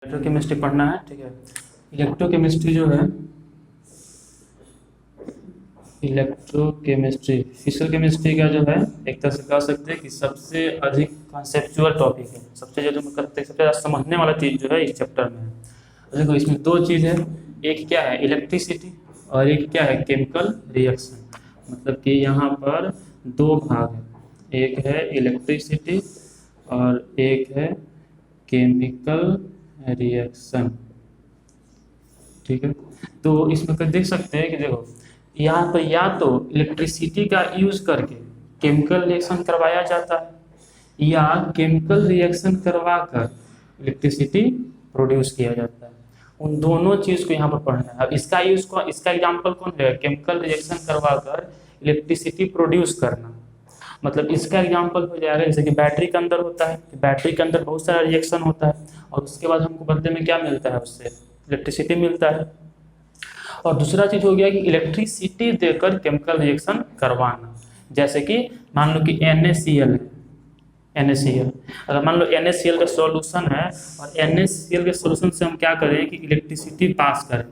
Electrochemistry पढ़ना है, ठीक है। इलेक्ट्रोकेमिस्ट्री जो है, इलेक्ट्रोकेमिस्ट्री फिजिकल केमिस्ट्री का जो है एक तरह से कह सकते हैं कि सबसे अधिक कॉन्सेप्चुअल टॉपिक है। सबसे सबसे ज़्यादा समझने वाला चीज़ जो है इस चैप्टर में है। देखो इसमें दो चीज़ है, एक क्या है इलेक्ट्रिसिटी और एक क्या है केमिकल रिएक्शन। मतलब कि यहाँ पर दो भाग है, एक है इलेक्ट्रिसिटी और एक है केमिकल रिएक्शन, ठीक है। तो इसमें देख सकते हैं कि देखो यहाँ पर या तो इलेक्ट्रिसिटी का यूज करके केमिकल रिएक्शन करवाया जाता है या केमिकल रिएक्शन करवाकर इलेक्ट्रिसिटी प्रोड्यूस किया जाता है। उन दोनों चीज को यहाँ पर पढ़ना है। अब इसका यूज को, इसका एग्जांपल कौन है, केमिकल रिएक्शन करवाकर इलेक्ट्रिसिटी प्रोड्यूस करना। मतलब इसका एग्जांपल हो जाएगा जैसे कि बैटरी के अंदर होता है, बैटरी के अंदर बहुत सारा रिएक्शन होता है और उसके बाद हमको बदले में क्या मिलता है, उससे इलेक्ट्रिसिटी मिलता है। और दूसरा चीज हो गया कि इलेक्ट्रिसिटी देकर केमिकल रिएक्शन करवाना। जैसे कि मान लो कि NaCl है, NaCl अगर मान लो NaCl का सॉल्यूशन है और NaCl के सॉल्यूशन से हम क्या करें कि इलेक्ट्रिसिटी पास करें,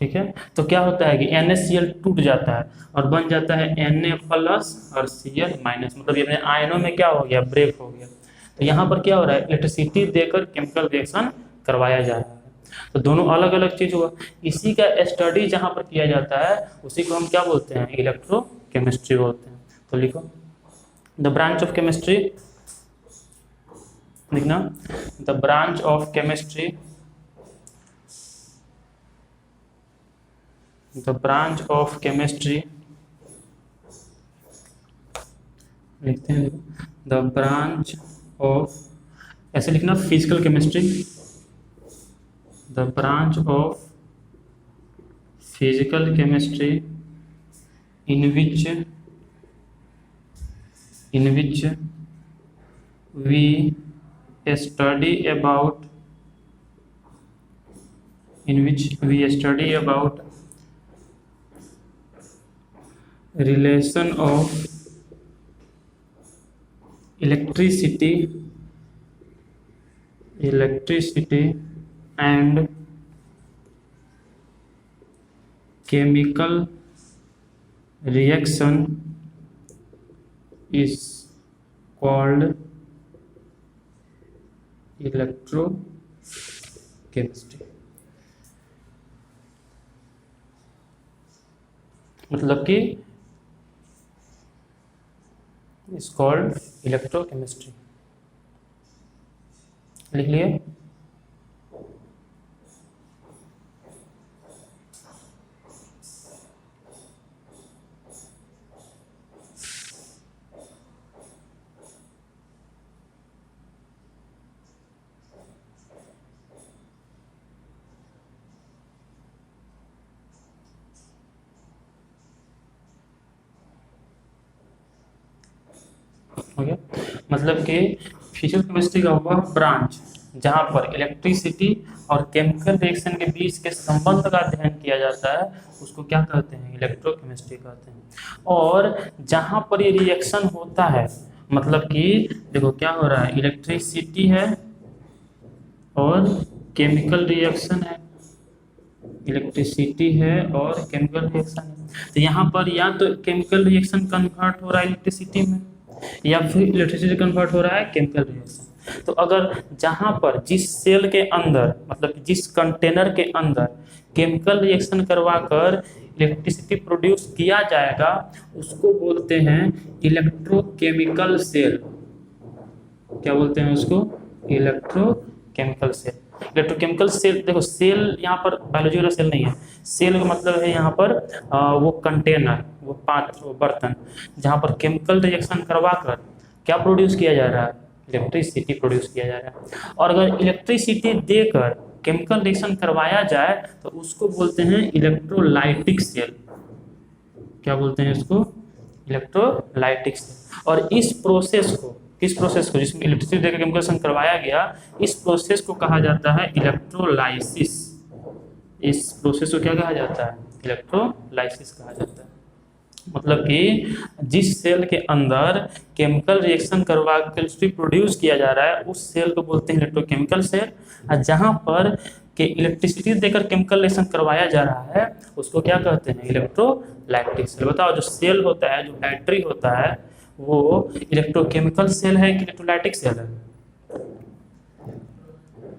ठीक है। तो क्या होता है कि NaCl टूट जाता है और बन जाता है Na प्लस और Cl माइनस। मतलब ये आयनों में क्या हो गया, ब्रेक हो गया। तो यहाँ पर क्या हो रहा है, इलेक्ट्रिसिटी देकर केमिकल रिएक्शन करवाया जा रहा है। तो दोनों अलग अलग चीज हुआ। इसी का स्टडी जहाँ पर किया जाता है उसी को हम क्या बोलते हैं, इलेक्ट्रोकेमिस्ट्री बोलते हैं। तो लिखो द ब्रांच ऑफ केमिस्ट्री, लिखना the branch of chemistry, the branch of chemistry, लिखते हैं द ब्रांच ऑफ, ऐसे लिखना physical chemistry, the branch of physical chemistry in which we study about relation of electricity and chemical reaction is called electrochemistry। मतलब कि is called electrochemistry. लिख लिए। हो गया। मतलब कि फिजिकल केमिस्ट्री का वह ब्रांच जहाँ पर इलेक्ट्रिसिटी और केमिकल रिएक्शन के बीच के संबंध का अध्ययन किया जाता है उसको क्या कहते हैं, इलेक्ट्रोकेमिस्ट्री कहते हैं। और जहाँ पर ये रिएक्शन होता है, मतलब कि देखो क्या हो रहा है, इलेक्ट्रिसिटी है और केमिकल रिएक्शन है, इलेक्ट्रिसिटी है और केमिकल रिएक्शन है। तो यहाँ पर या तो केमिकल रिएक्शन कन्वर्ट हो रहा है इलेक्ट्रिसिटी में या फिर इलेक्ट्रिसिटी कन्वर्ट हो रहा है केमिकल रिएक्शन। तो अगर जहां पर जिस सेल के अंदर, मतलब जिस कंटेनर के अंदर केमिकल रिएक्शन करवाकर इलेक्ट्रिसिटी प्रोड्यूस किया जाएगा उसको बोलते हैं इलेक्ट्रोकेमिकल सेल। क्या बोलते हैं उसको, इलेक्ट्रोकेमिकल सेल। इलेक्ट्रोकेमिकल सेल, देखो सेल यहाँ पर बायोलॉजी वाला सेल नहीं है। सेल का मतलब है यहाँ पर वो कंटेनर, वो पात्र, वो बर्तन जहाँ पर केमिकल रिएक्शन करवाकर क्या प्रोड्यूस किया जा रहा है, इलेक्ट्रिसिटी प्रोड्यूस किया जा रहा है। और अगर इलेक्ट्रिसिटी देकर केमिकल रिएक्शन करवाया जाए तो उसको बोलते हैं इलेक्ट्रोलाइटिक सेल। क्या बोलते हैं इसको, इलेक्ट्रोलाइटिक सेल। और इस प्रोसेस को जिसमें इलेक्ट्रिसिटी देकर केमिकल रिएक्शन करवाया गया, इस प्रोसेस को कहा जाता है इलेक्ट्रोलाइसिस। इस प्रोसेस को क्या कहा जाता है, इलेक्ट्रोलाइसिस कहा जाता है। मतलब कि जिस सेल के अंदर केमिकल रिएक्शन करवा के इलेक्ट्रिसिटी प्रोड्यूस किया जा रहा है उस सेल को बोलते हैं इलेक्ट्रोकेमिकल सेल। और जहाँ पर के इलेक्ट्रिसिटी देकर केमिकल रिएक्शन करवाया जा रहा है उसको क्या कहते हैं, इलेक्ट्रोलाइटिक सेल। बताओ, जो सेल होता है, जो बैटरी होता है, वो इलेक्ट्रोकेमिकल सेल है कि इलेक्ट्रोलाइटिक सेल है?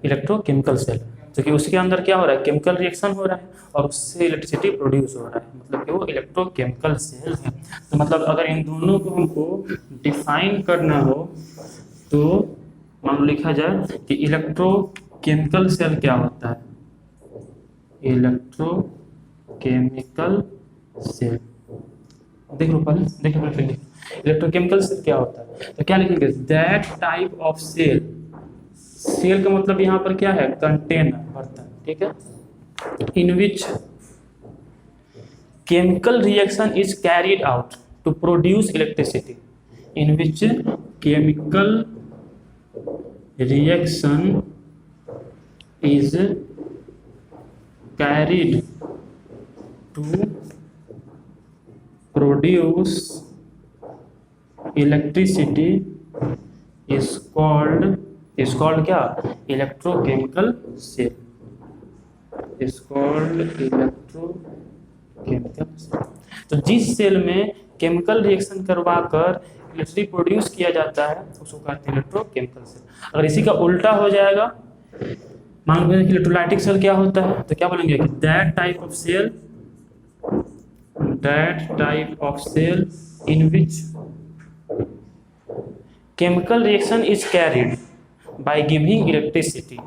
इलेक्ट्रोकेमिकल सेल, क्योंकि उसके अंदर क्या हो रहा है, केमिकल रिएक्शन हो रहा है और उससे इलेक्ट्रिसिटी प्रोड्यूस हो रहा है, मतलब कि वो इलेक्ट्रोकेमिकल सेल है। तो मतलब अगर इन दोनों को हमको डिफाइन करना हो तो मान लो लिखा जाए कि इलेक्ट्रोकेमिकल सेल क्या होता है, इलेक्ट्रोकेमिकल सेल। देख लो पहले, देखो पहले फिर इलेक्ट्रोकेमिकल सेल क्या होता है, तो क्या लिखेंगे, that type of cell. Cell का मतलब यहाँ पर क्या है, कंटेनर, बर्तन, ठीक है, in which chemical reaction is carried out to produce electricity, in which chemical reaction is carried to produce electricity is called क्या, electrochemical cell, is called electrochemical cell. तो जिस सेल में केमिकल रिएक्शन करवाकर electricity produce किया जाता है उसको कहते हैं इलेक्ट्रोकेमिकल सेल। अगर इसी का उल्टा हो जाएगा, मान लो कि इलेक्ट्रोलाइटिक सेल क्या होता है, तो क्या बोलेंगे कि that type of cell in which chemical reaction is carried by giving electricity,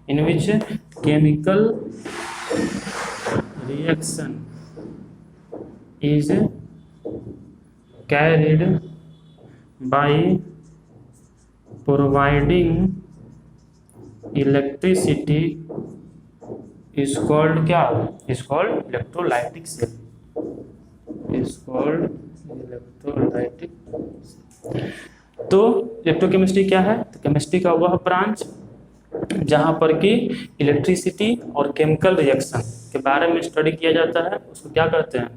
in which chemical reaction is carried by providing electricity is called क्या, is called electrolytic cell, is called electrolytic. तो electrochemistry क्या है, तो chemistry का वह branch जहां पर कि इलेक्ट्रिसिटी और केमिकल रिएक्शन के बारे में स्टडी किया जाता है उसको क्या कहते हैं,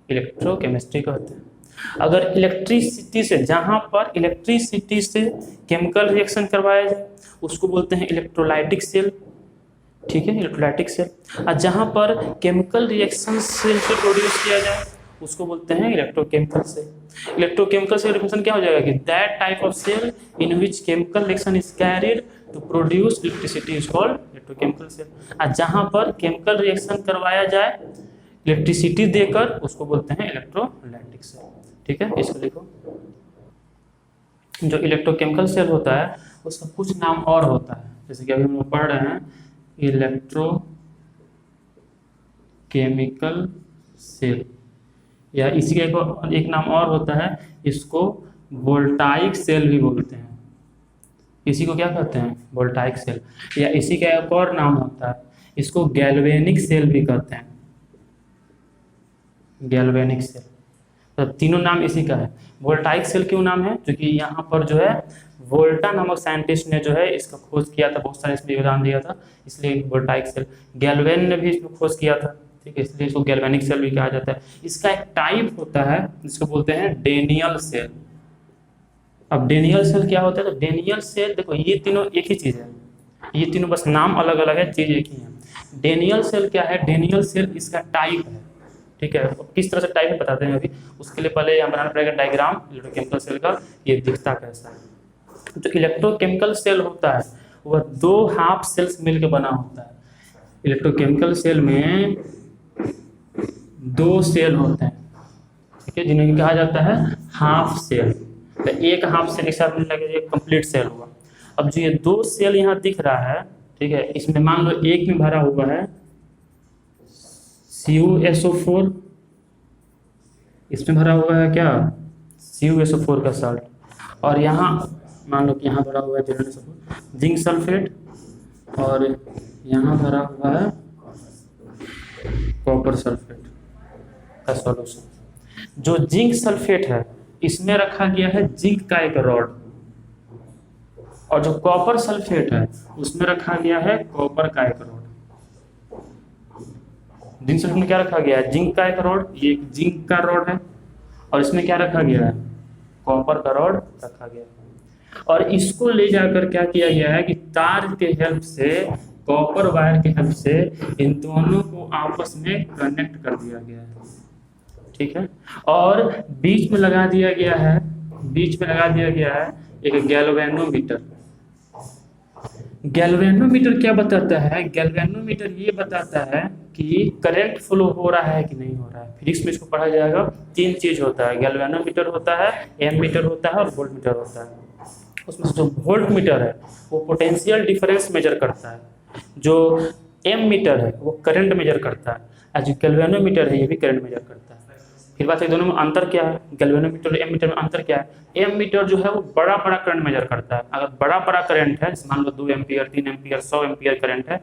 इलेक्ट्रोकेमिस्ट्री कहते हैं। अगर इलेक्ट्रिसिटी से, जहां पर इलेक्ट्रिसिटी से केमिकल रिएक्शन करवाया जाए उसको बोलते हैं इलेक्ट्रोलाइटिक सेल, ठीक है, इलेक्ट्रोलाइटिक सेल। और जहां पर केमिकल रिएक्शन सेल से प्रोड्यूस किया जाए उसको बोलते हैं electrochemical cell. Electrochemical cell definition क्या हो जाएगा कि that type of cell in which chemical reaction is carried to produce electricity is called electrochemical cell. और जहां पर केमिकल रिएक्शन करवाया जाए इलेक्ट्रिसिटी देकर उसको बोलते हैं इलेक्ट्रोलाइटिक सेल, ठीक है। इसको लिखो, जो इलेक्ट्रोकेमिकल सेल होता है उसका कुछ नाम और होता है, जैसे कि अभी हम लोग पढ़ रहे हैं इलेक्ट्रोकेमिकल सेल, या इसी का एक नाम और होता है, इसको वोल्टाइक सेल भी बोलते हैं। इसी को क्या कहते हैं, वोल्टाइक सेल। या इसी का एक और नाम होता है, इसको गैल्वेनिक सेल भी कहते हैं, गैल्वेनिक सेल। तो तीनों नाम इसी का है। वोल्टाइक सेल क्यों नाम है, क्योंकि यहाँ पर जो है वोल्टा नामक साइंटिस्ट ने जो है इसका खोज किया था, बहुत सारे इसमें योगदान दिया था, इसलिए वोल्टाइक सेल। गैल्वेन ने भी इसको खोज किया था, ठीक है, इसलिए इसको गैल्वेनिक सेल भी कहा जाता है। इसका एक टाइप होता है जिसको बोलते हैं डेनियल सेल। अब डेनियल सेल क्या होता है, तो डेनियल सेल, देखो ये तीनों एक ही चीज़ है, ये तीनों बस नाम अलग अलग है, चीज़ एक ही है। डेनियल सेल क्या है, डेनियल सेल इसका टाइप है, ठीक है। किस तरह से टाइप है बताते हैं अभी, उसके लिए पहले यहाँ बनाना पड़ेगा डायग्राम इलेक्ट्रोकेमिकल सेल का, ये दिखता कैसा है। जो इलेक्ट्रोकेमिकल सेल होता है वह दो हाफ सेल्स मिलकर बना होता है। इलेक्ट्रोकेमिकल सेल में दो सेल होते हैं, ठीक है, जिन्हें कहा जाता है हाफ सेल। तो एक हाफ सेल एक साथ मिला के एक कंप्लीट सेल हुआ। अब जो ये दो सेल यहाँ दिख रहा है, ठीक है, इसमें मान लो एक में भरा हुआ है CuSO4, इसमें भरा हुआ है क्या, CuSO4 का साल्ट, और यहाँ मान लो कि यहाँ भरा हुआ है जिंक सल्फेट, और यहाँ भरा हुआ है कॉपर सल्फेट का सॉल्यूशन। जो जिंक सल्फेट है इसमें रखा गया है जिंक का एक रॉड, और जो कॉपर सल्फेट है उसमें रखा गया है कॉपर का एक रॉड। जिंक सल्फेट में क्या रखा गया है, जिंक का एक रॉड, ये एक जिंक का रॉड है, और इसमें क्या रखा गया है, कॉपर का रॉड रखा गया है। और इसको ले जाकर क्या किया गया है कि तार के हेल्प से, कॉपर वायर के हेल्प से इन दोनों को आपस में कनेक्ट कर दिया गया है, ठीक है। और बीच में लगा दिया गया है, बीच में लगा दिया गया है एक गैल्वेनोमीटर। गैल्वेनोमीटर क्या बताता है, गैल्वेनोमीटर ये बताता है कि करंट फ्लो हो रहा है कि नहीं हो रहा है। फिजिक्स में इसको पढ़ा जाएगा, तीन चीज होता है, गैल्वेनोमीटर होता है, एमीटर होता है और वोल्टमीटर होता है। उसमें से जो वोल्टमीटर है वो पोटेंशियल डिफरेंस मेजर करता है, जो एमीटर है वो करंट मेजर करता है, और जो गैल्वेनोमीटर है ये भी करंट मेजर करता है। फिर बात है दोनों में अंतर क्या है, गैल्वेनोमीटर और एमीटर में अंतर क्या है। एमीटर जो है वो बड़ा बड़ा करंट मेजर करता है। अगर बड़ा बड़ा करंट है, मान लो 2 एम्पियर, 3 एम्पियर, 100 एम्पियर करंट है,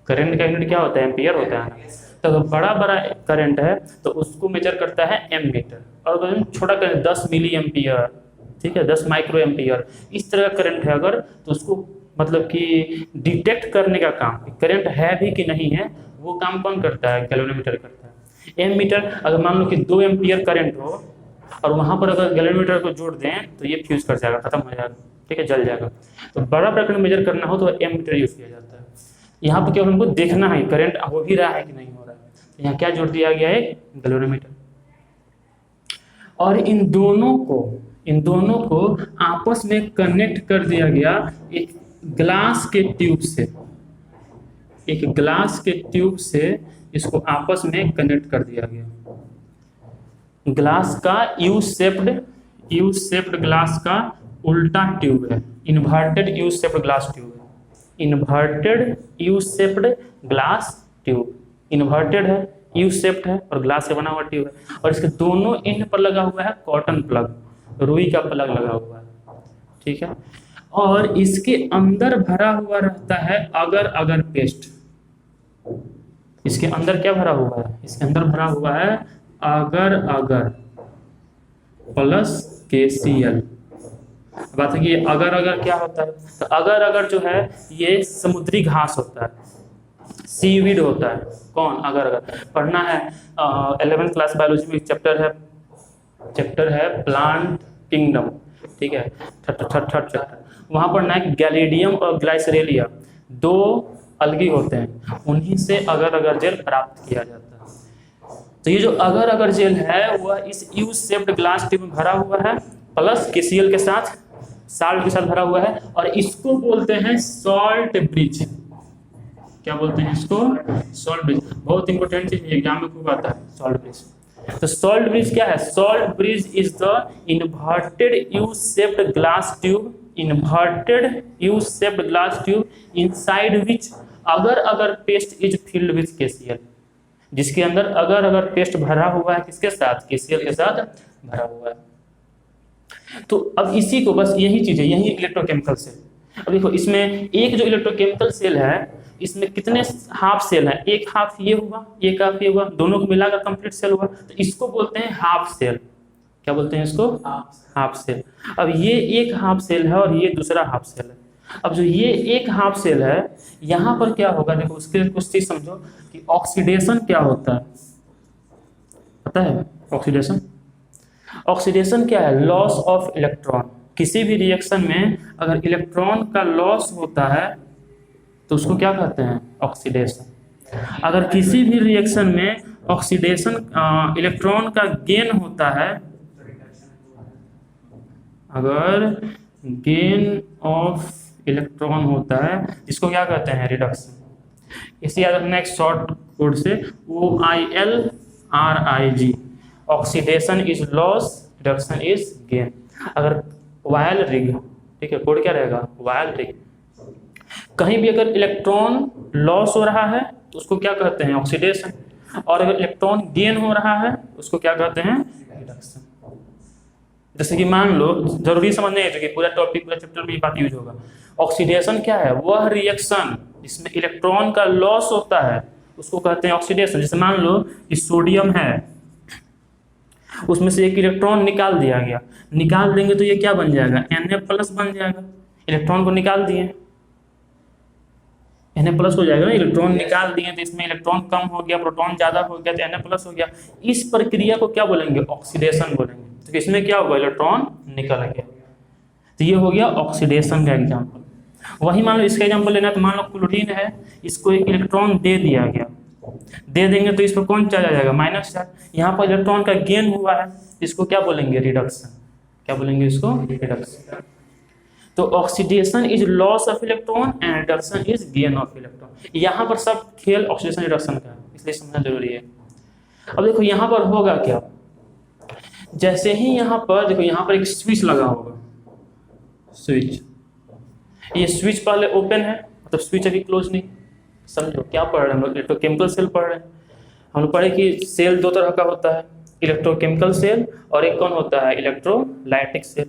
करंट का यूनिट क्या होता है, एम्पियर होता है ना। तो अगर बड़ा बड़ा करंट है तो उसको मेजर करता है एमीटर। और अगर छोटा करंट 10 मिली एम्पियर, ठीक है, 10 माइक्रो एम्पियर, इस तरह का करंट है अगर, तो उसको मतलब कि डिटेक्ट करने का काम, करंट है भी कि नहीं है, वो काम कौन करता है, गैल्वेनोमीटर करता है। एमीटर, अगर मान लो कि 2 एम्पियर करंट हो और वहां पर अगर गैल्वेनोमीटर को जोड़ दें तो ये फ्यूज कर जाएगा, खत्म हो जाएगा, ठीक है, जल जाएगा। तो बड़ा बड़ा करंट मेजर करना हो तो एमीटर यूज किया जाता है। यहाँ पर केवल हमको देखना है करंट हो भी रहा है कि नहीं हो रहा है, तो यहाँ क्या जोड़ दिया गया है, गैल्वेनोमीटर। और इन दोनों को आपस में कनेक्ट कर दिया गया एक ग्लास के ट्यूब से, एक ग्लास के ट्यूब से इसको आपस में कनेक्ट कर दिया गया। ग्लास का यू शेप्ड ग्लास का उल्टा ट्यूब है, inverted U shaped glass tube है, inverted U shaped glass tube, inverted है, यू शेप्ड है और ग्लास से बना हुआ ट्यूब है। और इसके दोनों एंड पर लगा हुआ है कॉटन प्लग, रुई का प्लग लगा हुआ है, ठीक है। और इसके अंदर भरा हुआ रहता है अगर अगर पेस्ट। इसके अंदर क्या भरा हुआ है, इसके अंदर भरा हुआ है अगर अगर प्लस KCl। बात है कि अगर अगर क्या होता है, तो अगर अगर जो है ये समुद्री घास होता है, सीवीड होता है। कौन, अगर अगर पढ़ना है 11th क्लास बायोलॉजी में चैप्टर है प्लांट किंगडम, ठीक है, थर्ड चैप्टर, वहां पढ़ना है गैलिडियम और ग्लाइसरेलिया, 2 अलगी होते हैं, उन्हीं से अगर अगर जेल प्राप्त किया जाता है। तो ये जो अगर अगर जेल है वह इस यू शेप्ड ग्लास ट्यूब में भरा हुआ है, प्लस KCl के साथ, साल्ट के साथ भरा हुआ है, और इसको बोलते हैं सॉल्ट ब्रिज। क्या बोलते हैं इसको, सॉल्ट ब्रिज। बहुत इंपॉर्टेंट चीज है, एग्जाम में खूब आता है सॉल्ट ब्रिज। तो सॉल्ट ब्रिज क्या है, salt bridge is the inverted U shaped glass tube, inverted U shaped glass tube inside which अगर अगर paste is filled with KCl, जिसके अंदर अगर अगर पेस्ट भरा हुआ है, किसके साथ, KCl के साथ भरा हुआ है। तो अब इसी को, बस यही चीज है, यही इलेक्ट्रोकेमिकल सेल। अब देखो इसमें एक जो इलेक्ट्रोकेमिकल सेल है, इसमें कितने हाफ सेल है, एक हाफ ये हुआ, एक हाफ ये हुआ, दोनों को मिलाकर कंप्लीट सेल हुआ, तो इसको बोलते हैं हाफ सेल। क्या बोलते हैं इसको, हाफ सेल। अब ये एक हाफ सेल है और ये दूसरा हाफ सेल है। अब जो ये एक हाफ सेल है, यहाँ पर क्या होगा, देखो उसके कुछ चीज समझो कि ऑक्सीडेशन क्या होता है, पता है ऑक्सीडेशन? ऑक्सीडेशन क्या है, लॉस ऑफ इलेक्ट्रॉन। किसी भी रिएक्शन में अगर इलेक्ट्रॉन का लॉस होता है तो उसको क्या कहते हैं, ऑक्सीडेशन। अगर किसी भी रिएक्शन में ऑक्सीडेशन इलेक्ट्रॉन का गेन होता है, अगर गेन ऑफ इलेक्ट्रॉन होता है, इसको क्या कहते हैं, रिडक्शन। इसी याद रखना एक शॉर्ट कोड से, OILRIG, oxidation is loss, reduction is gain. अगर वायल रिग, ठीक है, कोड क्या रहेगा, वायल रिग। कहीं भी अगर इलेक्ट्रॉन लॉस हो रहा है तो उसको क्या कहते हैं, ऑक्सीडेशन। और अगर इलेक्ट्रॉन गेन हो रहा है उसको क्या कहते हैं, रिडक्शन। जैसे कि मान लो, जरूरी समझने है कि पूरा टॉपिक पूरा चैप्टर में ये बात यूज होगा। ऑक्सीडेशन क्या है, वह रिएक्शन जिसमें इलेक्ट्रॉन का लॉस होता है उसको कहते हैं ऑक्सीडेशन। जैसे मान लो कि सोडियम है, उसमें से एक इलेक्ट्रॉन निकाल दिया गया, निकाल देंगे तो ये क्या बन जाएगा, Na+ बन जाएगा, इलेक्ट्रॉन को निकाल दिए। Na+ हो जाएगा ना, इलेक्ट्रॉन निकाल दिए तो इसमें इलेक्ट्रॉन कम हो गया, प्रोटॉन ज्यादा हो गया तो Na+ हो गया। इस प्रक्रिया को क्या बोलेंगे? ऑक्सीडेशन बोलेंगे। तो इसमें क्या होगा? इलेक्ट्रॉन निकल गया। तो ये हो गया ऑक्सीडेशन का एग्जाम्पल। वही मान लो इसका एग्जाम्पल लेना, तो मान लो क्लोरीन है, इसको एक इलेक्ट्रॉन दे दिया गया, दे देंगे तो इस पर कौन चार्ज आ जाएगा? Minus charge. यहाँ पर इलेक्ट्रॉन का गेन हुआ है, इसको क्या बोलेंगे? रिडक्शन। क्या बोलेंगे इसको? रिडक्शन। तो oxidation is loss of electron and reduction is gain of electron. यहाँ पर सब खेल ऑक्सीडेशन रिडक्शन का है, इसलिए समझना जरूरी है। अब देखो यहाँ पर होगा क्या, जैसे ही यहाँ पर देखो, यहाँ पर एक स्विच लगा होगा, स्विच, ये स्विच पहले ओपन है, मतलब स्विच अभी क्लोज नहीं। समझो क्या पढ़ रहे हैं हम लोग? इलेक्ट्रोकेमिकल सेल पढ़ रहे हैं। हम लोग पढ़े कि सेल दो तरह का होता है, इलेक्ट्रोकेमिकल सेल और एक कौन होता है? Electrolytic cell.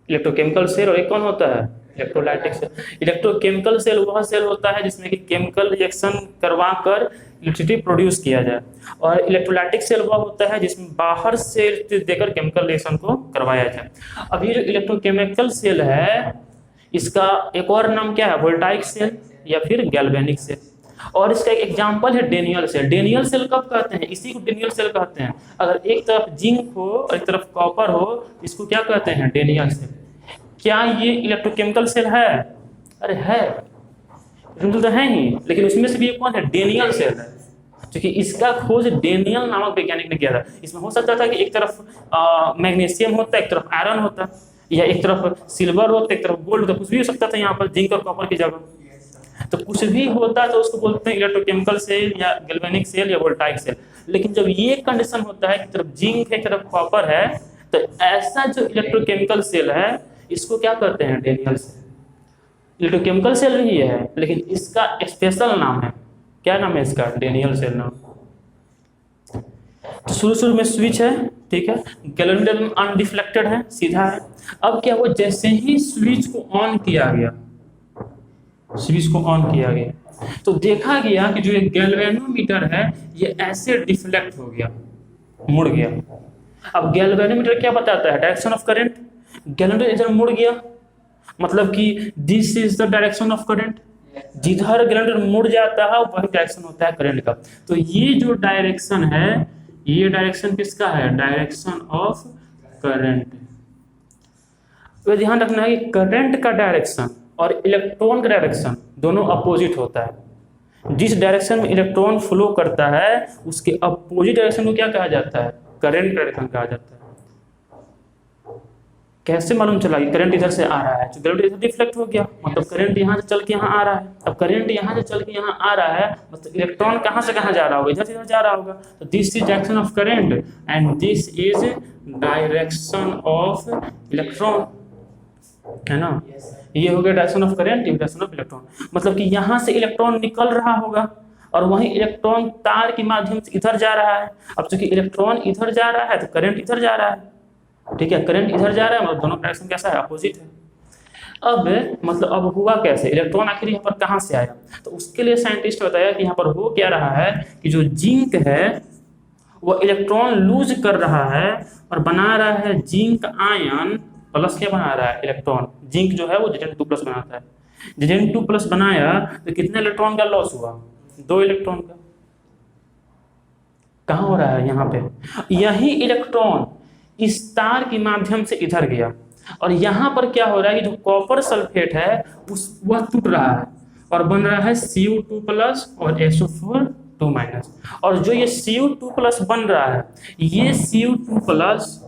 इलेक्ट्रोकेमिकल सेल और एक कौन होता है? Electrolytic cell. इलेक्ट्रोकेमिकल सेल वह सेल होता है जिसमें कि केमिकल रिएक्शन करवा कर इलेक्ट्रिसिटी प्रोड्यूस किया जाए, और इलेक्ट्रोलाइटिक सेल वह होता है जिसमें बाहर से इलेक्ट्रिसिटी देकर केमिकल रिएक्शन को करवाया जाए। अब ये जो इलेक्ट्रोकेमिकल सेल है, इसका एक और नाम क्या है? वोल्टाइक सेल या फिर गैल्वेनिक सेल। और इसका एक एग्जांपल है डेनियल सेल। डेनियल सेल कब कहते हैं? इसी को डेनियल सेल कहते हैं। अगर एक तरफ जिंक हो और एक तरफ कॉपर हो, इसको क्या कहते हैं? Daniell cell. क्या ये इलेक्ट्रोकेमिकल सेल है? अरे है, तो है ही, लेकिन उसमें से भी एक कौन है? डेनियल सेल है, क्योंकि इसका खोज डेनियल नामक वैज्ञानिक ने किया था। इसमें हो सकता था कि एक तरफ मैग्नीशियम होता, एक तरफ आयरन होता, या एक तरफ सिल्वर होता, एक तरफ गोल्ड होता, कुछ भी हो सकता था यहाँ पर जिंक और कॉपर की जगह। तो कुछ भी होता है तो उसको बोलते हैं इलेक्ट्रोकेमिकल सेल या गैल्वेनिक सेल या वोल्टाइक सेल। लेकिन जब ये कंडीशन होता है कि तरफ जिंक है, एक तरफ कॉपर है, तो ऐसा जो इलेक्ट्रोकेमिकल सेल है इसको क्या कहते हैं? Daniell cell. इलेक्ट्रोकेमिकल सेल भी है, लेकिन इसका स्पेशल नाम है, क्या नाम है इसका? डेनियल सेल नाम। तो शुरू में स्विच है, ठीक है, गैल्वेनिक अनडिफ्लेक्टेड है, सीधा है। अब क्या हुआ, जैसे ही स्विच को ऑन किया गया, स्विच को ऑन किया गया तो देखा गया कि जो एक गैल्वेनोमीटर है ये ऐसे डिफ्लेक्ट हो गया, मुड़ गया। अब गैल्वेनोमीटर क्या बताता है? Direction of current. गैल्वेनोमीटर इधर मुड़ गया, मतलब कि this is the direction of current. जिधर गैल्वेनोमीटर मुड़ जाता है वही डायरेक्शन होता है करंट का। तो ये जो डायरेक्शन है, ये डायरेक्शन किसका है? Direction of current. तो ध्यान रखना है कि करंट का डायरेक्शन और इलेक्ट्रॉन का डायरेक्शन दोनों अपोजिट होता है। जिस डायरेक्शन में इलेक्ट्रॉन फ्लो करता है उसके अपोजिट डायरेक्शन को क्या कहा जाता है? करंट डायरेक्शन कहा जाता है। कैसे मालूम चला कि करंट इधर से आ रहा है? तो करंट इधर डिफ्लेक्ट हो गया, मतलब करंट यहाँ से चल के यहाँ आ रहा है। अब करंट यहाँ से चल के यहाँ आ रहा है, मतलब इलेक्ट्रॉन कहाँ से कहाँ जा रहा होगा? इधर से इधर जा रहा होगा। तो this is direction of current and this is direction of electron, है ना? ये हो गया direction of current, direction of electron. मतलब कि यहाँ से इलेक्ट्रॉन निकल रहा होगा और वहीं इलेक्ट्रॉन तार के माध्यम से इधर जा रहा है। अब चूंकि इलेक्ट्रॉन इधर जा रहा है तो करंट इधर जा रहा है, ठीक है, करंट इधर जा रहा है, मतलब दोनों डायरेक्शन कैसा है? अपोजिट है। अब मतलब अब हुआ कैसे? इलेक्ट्रॉन आखिर यहाँ पर कहाँ से आया? तो उसके लिए साइंटिस्ट बताया कि यहाँ पर हो क्या रहा है कि जो जिंक है वो इलेक्ट्रॉन लूज कर रहा है और बना रहा है जिंक आयन प्लस। क्या बना रहा है? इलेक्ट्रॉन। जिंक जो है वो Zn2+ बनाता है। Zn2+ बनाया तो कितने इलेक्ट्रॉन का लॉस हुआ? 2 इलेक्ट्रॉन का। कहाँ हो रहा है? यहाँ पे। यही इलेक्ट्रॉन इस तार के माध्यम से इधर गया और यहाँ पर क्या हो रहा है कि जो कॉपर सल्फेट है वह टूट रहा है और बन रहा है Cu2+ और SO4 2-। और जो ये Cu2+ बन रहा है, ये Cu2+,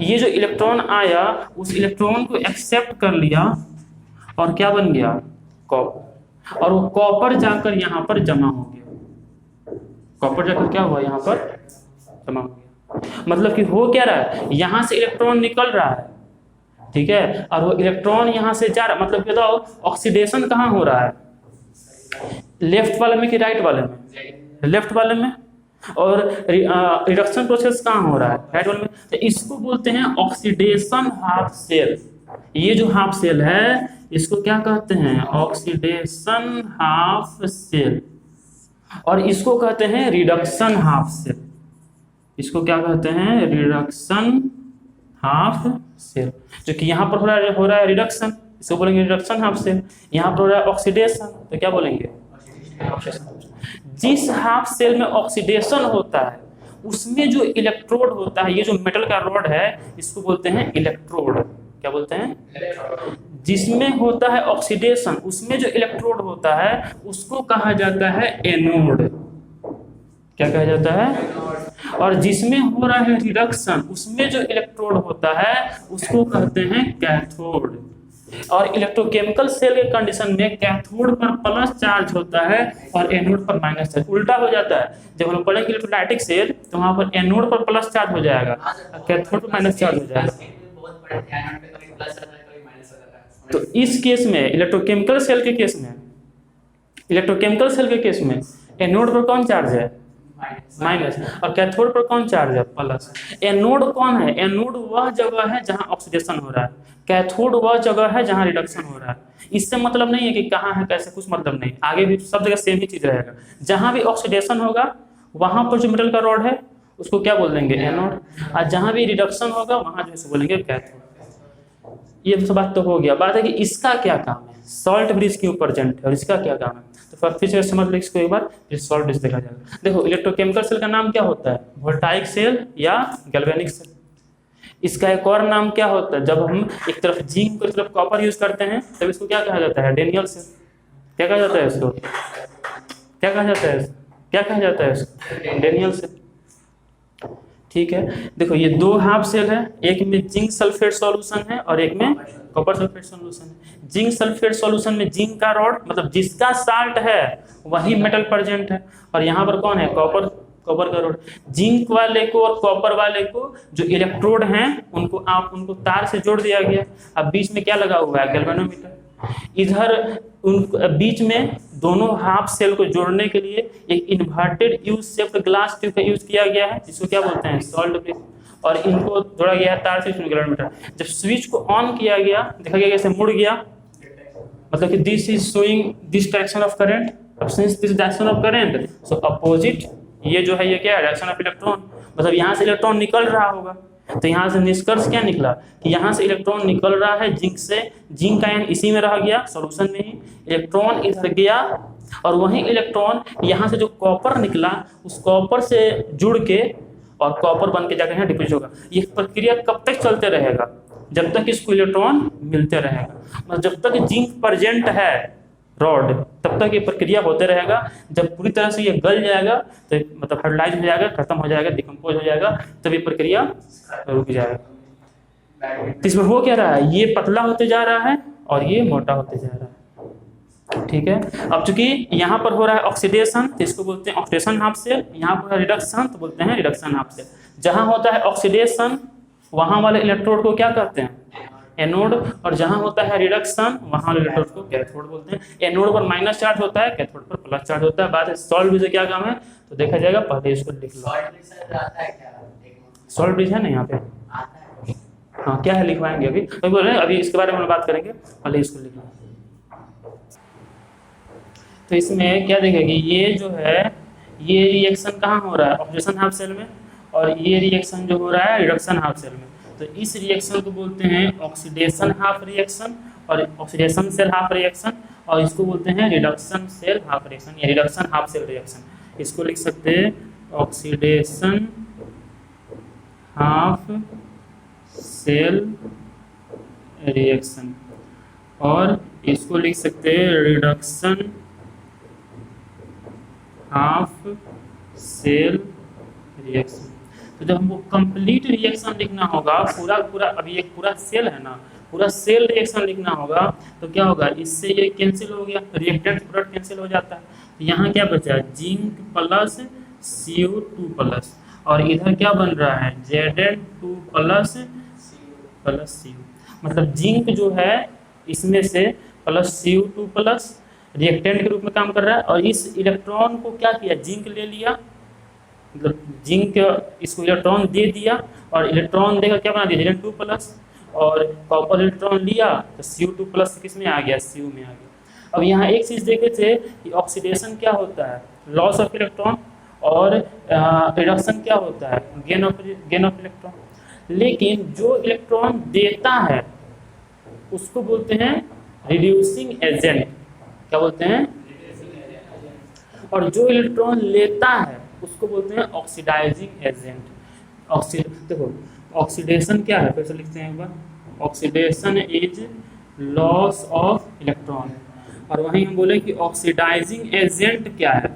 ये जो इलेक्ट्रॉन आया उस इलेक्ट्रॉन को एक्सेप्ट कर लिया और क्या बन गया? कॉपर। और वो कॉपर जाकर यहाँ पर जमा हो गया। कॉपर जाकर क्या हुआ? यहाँ पर जमा हो गया। मतलब कि हो क्या रहा है? यहाँ से इलेक्ट्रॉन निकल रहा है, ठीक है, और वो इलेक्ट्रॉन यहाँ से जा रहा है। मतलब बताओ ऑक्सीडेशन कहाँ हो रहा है? लेफ्ट वाले में कि राइट वाले में? लेफ्ट वाले में। और रिडक्शन प्रोसेस कहाँ हो रहा है? राइट वाले में। तो इसको बोलते हैं ऑक्सीडेशन हाफ सेल। ये जो हाफ सेल है इसको क्या कहते हैं? Oxidation half cell. और इसको कहते हैं रिडक्शन हाफ सेल। इसको क्या कहते हैं? Reduction half cell. जो कि यहाँ पर हो रहा है रिडक्शन, इसको बोलेंगे रिडक्शन हाफ सेल। यहाँ पर हो रहा है ऑक्सीडेशन, तो क्या बोलेंगे? जिस हाफ सेल में ऑक्सीडेशन होता है उसमें जो इलेक्ट्रोड होता है, ये जो मेटल का रॉड है इसको बोलते हैं इलेक्ट्रोड। क्या बोलते हैं? जिसमें होता है ऑक्सीडेशन उसमें जो इलेक्ट्रोड होता है उसको कहा जाता है एनोड। क्या कहा जाता है? और जिसमें हो रहा है रिडक्शन उसमें जो इलेक्ट्रोड होता है उसको कहते हैं कैथोड। और इलेक्ट्रोकेमिकल सेल के कंडीशन में कैथोड पर प्लस चार्ज होता है और एनोड पर माइनस चार्ज। उल्टा हो जाता है, जब हम पढ़ेंगे इलेक्ट्रोलाइटिक सेल तो वहां पर एनोड पर प्लस चार्ज हो जाएगा और कैथोड पर माइनस चार्ज हो जाएगा। तो इस केस में इलेक्ट्रोकेमिकल सेल के केस में एनोड पर कौन चार्ज है? माइनस, और कैथोड पर कौन चार्ज है? प्लस। एनोड कौन है? एनोड वह जगह है जहां ऑक्सीडेशन हो रहा है, कैथोड वह जगह है जहां रिडक्शन हो रहा है। इससे मतलब नहीं है कि कहाँ है कैसे, कुछ मतलब नहीं, आगे भी सब जगह सेम ही चीज रहेगा। जहां भी ऑक्सीडेशन होगा वहां पर जो मेटल का रॉड है उसको क्या बोल देंगे? एनोड, और जहां भी रिडक्शन होगा वहां जो बोलेंगे कैथोड। ये सब बात तो हो गया। बात है कि इसका क्या काम है, सॉल्ट ब्रिज क्यों प्रेजेंट है और इसका क्या काम है। तो फिर से समझ लो इसको एक बार, फिर सॉल्ट ब्रिज देखा जाएगा। देखो इलेक्ट्रोकेमिकल सेल का नाम क्या होता है? वोल्टाइक सेल या गैल्वेनिक सेल। इसका एक और नाम क्या होता है? जब हम एक तरफ जिंक को एक तरफ कॉपर यूज करते हैं तब इसको क्या कहा जाता है? Daniell cell. क्या कहा जाता है इसको? क्या कहा जाता है? क्या कहा जाता है इसको? Daniell cell. ठीक है, देखो ये दो हाफ सेल है, एक में जिंक सल्फेट सॉल्यूशन है और एक में कॉपर सल्फेट सॉल्यूशन है। जिंक सल्फेट सॉल्यूशन में जिंक का रॉड, मतलब जिसका साल्ट है वही मेटल प्रेजेंट है, और यहाँ पर कौन है? कॉपर का रॉड। जिंक वाले को और कॉपर वाले को जो इलेक्ट्रोड हैं उनको तार से जोड़ दिया गया। अब बीच में क्या लगा हुआ है? गैल्वेनोमीटर। इधर बीच में दोनों हाफ सेल को जोड़ने के लिए एक inverted U shaped glass tube का यूज किया गया है, जिसको क्या बोलते हैं? Salt bridge. और इनको जोड़ा गया है तार से गैल्वेनोमीटर। जब स्विच को ऑन किया गया, देखा गया कैसे मुड़ गया, मतलब कि this is showing this direction of current, अब since this direction of current so opposite, ये जो है ये क्या है? Direction of electron. मतलब यहाँ से इलेक्ट्रॉन निकल रहा होगा, तो यहाँ से निष्कर्ष क्या निकला कि यहाँ से इलेक्ट्रॉन निकल रहा है जिंक से। जिंक का आयन इसी में रह गया सॉल्यूशन में ही, इलेक्ट्रॉन इधर गया और वही इलेक्ट्रॉन यहाँ से जो कॉपर निकला उस कॉपर से जुड़ के और कॉपर बन के जाकर यहाँ डिपोजिट होगा। ये प्रक्रिया कब तक चलते रहेगा? जब तक इसको इलेक्ट्रॉन मिलते रहेगा। मतलब जब तक जिंक प्रेजेंट है रॉड तब तक ये प्रक्रिया होते रहेगा। जब पूरी तरह से ये गल जाएगा तो मतलब हाइड्रोलाइज हो जाएगा, खत्म हो जाएगा, डिकम्पोज हो जाएगा, तब ये प्रक्रिया रुक जाएगा। तो इसमें हो क्या रहा है? ये पतला होते जा रहा है और ये मोटा होते जा रहा है। ठीक है, अब चूंकि यहाँ पर हो रहा है ऑक्सीडेशन तो इसको बोलते हैं ऑक्सीडेशन हाफ सेल, यहाँ पर रिडक्शन तो बोलते हैं रिडक्शन हाफ सेल। जहाँ होता है ऑक्सीडेशन वहां वाले इलेक्ट्रोड को क्या कहते हैं? एनोड, और जहां होता है रिडक्शन वहां वाले इलेक्ट्रोड को कैथोड बोलते हैं। एनोड पर माइनस चार्ज होता है, कैथोड पर प्लस चार्ज होता है। बात है सॉल्ट ब्रिज क्या काम है तो देखा जाएगा, पहले इसको लिख लो। सॉल्ट ब्रिज है ना यहाँ पे, हाँ क्या है लिखवाएंगे अभी, तो बोल रहे हैं अभी इसके बारे में बात करेंगे, पहले इसको लिख लो। तो इसमें क्या देखेंगे, ये जो है ये रिएक्शन कहाँ हो रहा है? ऑक्सीडेशन हाफ सेल में, और ये रिएक्शन जो हो रहा है रिडक्शन हाफ सेल में। तो इस रिएक्शन को बोलते हैं ऑक्सीडेशन हाफ रिएक्शन और ऑक्सीडेशन सेल हाफ रिएक्शन, और इसको बोलते हैं रिडक्शन सेल हाफ रिएक्शन या रिडक्शन हाफ सेल रिएक्शन। इसको लिख सकते हैं ऑक्सीडेशन हाफ सेल रिएक्शन, और इसको लिख सकते हैं रिडक्शन हाफ सेल रिएक्शन। तो जब हमको कंप्लीट रिएक्शन लिखना होगा, पूरा अभी एक पूरा सेल है ना, पूरा सेल रिएक्शन लिखना होगा तो क्या होगा, इससे ये कैंसिल हो गया, रिएक्टेंट प्रोडक्ट कैंसिल हो जाता है। तो यहाँ क्या बचा? जिंक प्लस Cu2 प्लस, और इधर क्या बन रहा है? Zn2 plus Cu। मतलब जिंक जो है इसमें से प्लस Cu2 प्लस रिएक्टेंट के रूप में काम कर रहा है, और इस इलेक्ट्रॉन को क्या किया? जिंक ले लिया, मतलब जिंक इसको इलेक्ट्रॉन दे दिया, और इलेक्ट्रॉन देकर क्या बना दिया? Zn2 प्लस, और कॉपर इलेक्ट्रॉन लिया तो Cu2 प्लस किस में आ गया? Cu में आ गया। अब यहाँ एक चीज देखे थे कि ऑक्सीडेशन क्या होता है? लॉस ऑफ इलेक्ट्रॉन, और रिडक्शन क्या होता है? Gain of electron. लेकिन जो इलेक्ट्रॉन देता है उसको बोलते हैं रिड्यूसिंग एजेंट। क्या बोलते हैं? और जो इलेक्ट्रॉन लेता है उसको बोलते हैं ऑक्सीडाइजिंग एजेंट। देखो ऑक्सीडेशन क्या है, फिर से लिखते हैं एक बार। Oxidation is loss of electron. और वहीं हम बोले कि ऑक्सीडाइजिंग एजेंट क्या है,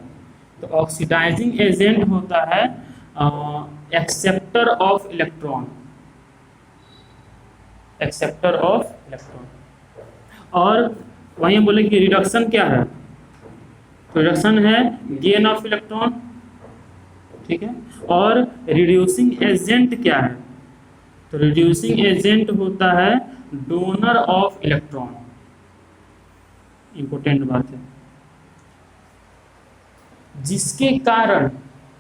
तो ऑक्सीडाइजिंग एजेंट होता है acceptor of electron, acceptor of electron. और वहीं हम बोले कि रिडक्शन क्या है, तो रिडक्शन है गेन ऑफ इलेक्ट्रॉन, ठीक है। और रिड्यूसिंग एजेंट क्या है, तो रिड्यूसिंग एजेंट होता है डोनर ऑफ इलेक्ट्रॉन। इंपॉर्टेंट बात है, जिसके कारण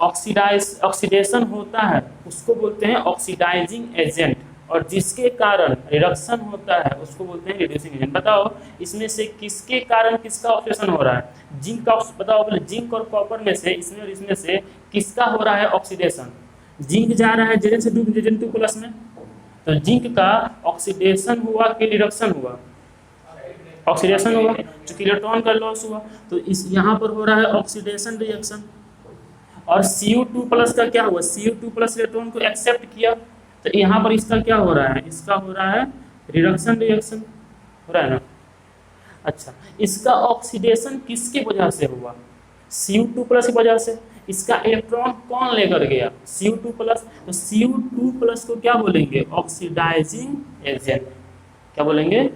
ऑक्सीडेशन होता है उसको बोलते हैं ऑक्सीडाइजिंग एजेंट, और जिसके कारण रिडक्शन होता है उसको बोलते हैं रिड्यूसिंग एजेंट। बताओ इसमें से किसके कारण किसका ऑक्सीडेशन हो रहा है? जिंक का, बताओ बोले जिंक और कॉपर में से इसमें और इसमें से किसका हो रहा है ऑक्सीडेशन? जिंक जा रहा है Zn2 में, तो जिंक का ऑक्सीडेशन हुआ कि रिडक्शन हुआ? ऑक्सीडेशन हुआ, चूंकि इलेक्ट्रॉन का लॉस हुआ, तो इस यहाँ पर हो रहा है ऑक्सीडेशन रिएक्शन। और Cu2+ का क्या हुआ? Cu2+ इलेक्ट्रॉन को एक्सेप्ट किया, तो यहाँ पर इसका क्या हो रहा है? इसका हो रहा है रिडक्शन रिएक्शन, हो रहा है ना। अच्छा, इसका ऑक्सीडेशन किसकी वजह से हुआ? Cu2+ की वजह से। इसका इलेक्ट्रॉन कौन लेकर गया? Cu2+। तो Cu2+ को क्या बोलेंगे? Oxidizing agent. क्या बोलेंगे?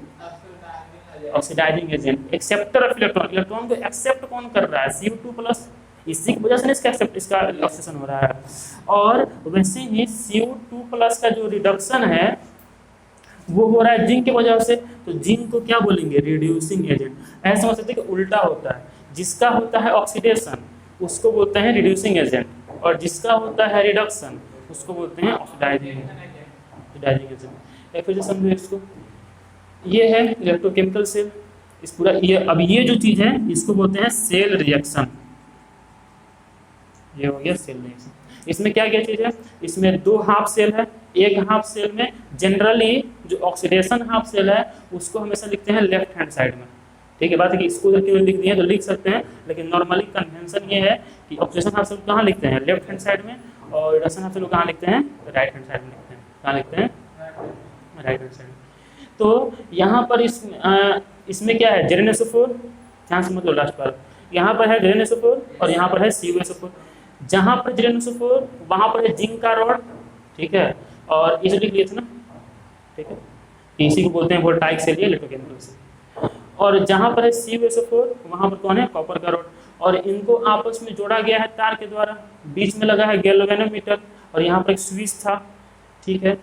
Oxidizing agent, acceptor of electron. Electron को एक्सेप्ट कौन कर रहा है? Cu2+। इसी की वजह से इसका ऑक्सीडेशन हो रहा है। और वैसे ही Cu2+ का जो रिडक्शन है वो हो रहा है जिंक की वजह से, तो जिंक को क्या बोलेंगे? Reducing agent. ऐसा समझ सकते हैं कि उल्टा होता है, जिसका होता है ऑक्सीडेशन उसको बोलते हैं रिड्यूसिंग एजेंट, और जिसका होता है रिडक्शन उसको बोलते हैं ऑक्सीडाइजिंग एजेंट। फिर से समझो इसको, ये है इलेक्ट्रोकेमिकल सेल। इस पूरा ये, अब ये जो चीज है इसको बोलते हैं सेल रिएक्शन। ये हो गया सेल रिएक्शन। इसमें क्या क्या चीज है? इसमें 2 हाफ सेल है। एक हाफ सेल में जनरली जो ऑक्सीडेशन हाफ सेल है उसको हमेशा लिखते हैं लेफ्ट हैंड साइड में, ठीक है। बात है कि इसको क्यों लिख दिए तो लिख सकते हैं, लेकिन नॉर्मली कन्वेंशन ये है कि ऑक्सीडेशन हाफ सेल कहाँ लिखते हैं? लेफ्ट हैंड साइड में, और रिडक्शन हाफ सेल कहाँ लिखते हैं? राइट हैंड साइड में लिखते हैं। कहाँ लिखते हैं? राइट हैंड साइड में। तो यहाँ पर इसमें क्या है? Zn2, ध्यान से मतलब लास्ट पर, यहाँ पर है Zn2 और यहाँ पर है CuSO4। जहाँ पर Zn2 वहाँ पर है जिंक का रॉड, ठीक है। और इसे लिख लिए थे ना, ठीक है, इसी को बोलते हैं वोल्टाइक सेल, इलेक्ट्रोकेमिकल सेल। और जहाँ पर है CuSO4 वहाँ पर कौन है? कॉपर का रॉड। और इनको आपस में जोड़ा गया है तार के द्वारा, बीच में लगा है गैल्वेनोमीटर, और यहाँ पर एक स्विच था, ठीक है।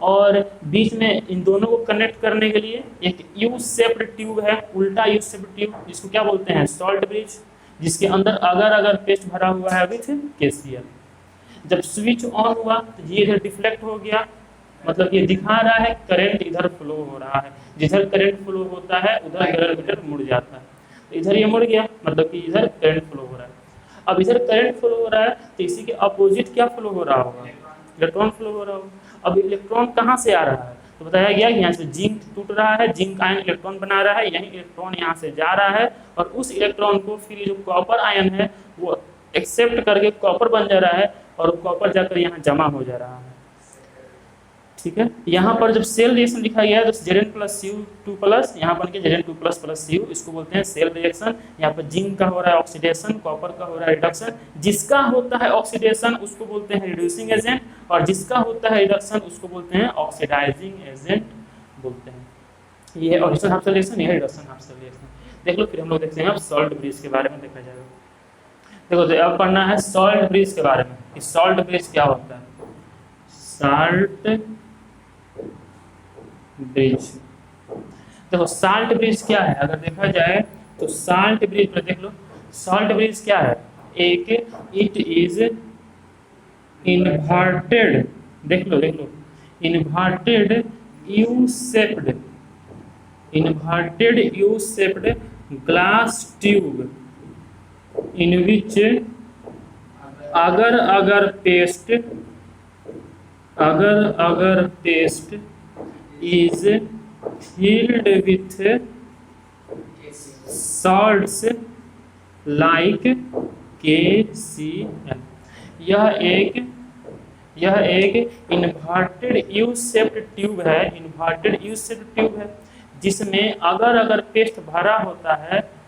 और बीच में इन दोनों को कनेक्ट करने के लिए एक यू शेप्ड ट्यूब है, उल्टा यू शेप्ड ट्यूब, जिसको क्या बोलते हैं? सॉल्ट ब्रिज, जिसके अंदर अगर पेस्ट भरा हुआ है विथ KCl। जब स्विच ऑन हुआ तो ये इधर डिफ्लेक्ट हो गया, मतलब ये दिखा रहा है करंट इधर फ्लो हो रहा है। जिधर करंट फ्लो होता है उधर गैल्वेनोमीटर मुड़ जाता है, तो इधर ये मुड़ गया, मतलब कि इधर करंट फ्लो हो रहा है। अब इधर करंट फ्लो हो रहा है तो इसी के अपोजिट क्या फ्लो हो रहा होगा? इलेक्ट्रॉन फ्लो हो रहा होगा। अब इलेक्ट्रॉन कहाँ से आ रहा है? तो बताया गया कि यहाँ से जिंक टूट रहा है, जिंक आयन इलेक्ट्रॉन बना रहा है, यही इलेक्ट्रॉन यहाँ से जा रहा है, और उस इलेक्ट्रॉन को फिर जो कॉपर आयन है वो एक्सेप्ट करके कॉपर बन जा रहा है, और कॉपर जाकर यहाँ जमा हो जा रहा है, ठीक है। यहाँ पर जब सेल रिएक्शन लिखा गया है तो Zn+Cu2+, यहाँ पर Zn2++ Cu, इसको बोलते हैं सेल रिएक्शन। यहाँ पर जिंक का हो रहा है ऑक्सीडेशन, कॉपर का हो रहा है रिडक्शन। जिसका होता है ऑक्सीडेशन उसको बोलते हैं रिड्यूसिंग एजेंट, और जिसका होता है रिडक्शन उसको बोलते हैं ऑक्सीडाइजिंग एजेंट बोलते हैं। ये ऑक्सीडेशन हाफ सेल रिएक्शन, ये रिडक्शन हाफ सेल रिएक्शन। देख लो, फिर हम लोग देखते हैं अब सॉल्ट ब्रिज के बारे में देखा जाएगा। देखो तो अब पढ़ना है सॉल्ट ब्रिज के बारे में कि सॉल्ट ब्रिज क्या होता है। सॉल्ट ब्रिज, देखो साल्ट ब्रिज क्या है अगर देखा जाए तो साल्ट ब्रिज पर देख लो, साल्ट ब्रिज क्या है? एक इट इज इन्वर्टेड, देख लो inverted U shaped glass tube in which अगर paste is filled with salts like KCl। यह एक इन्वर्टेड यू शेप्ड ट्यूब है, जिसमें अगर पेस्ट भरा होता है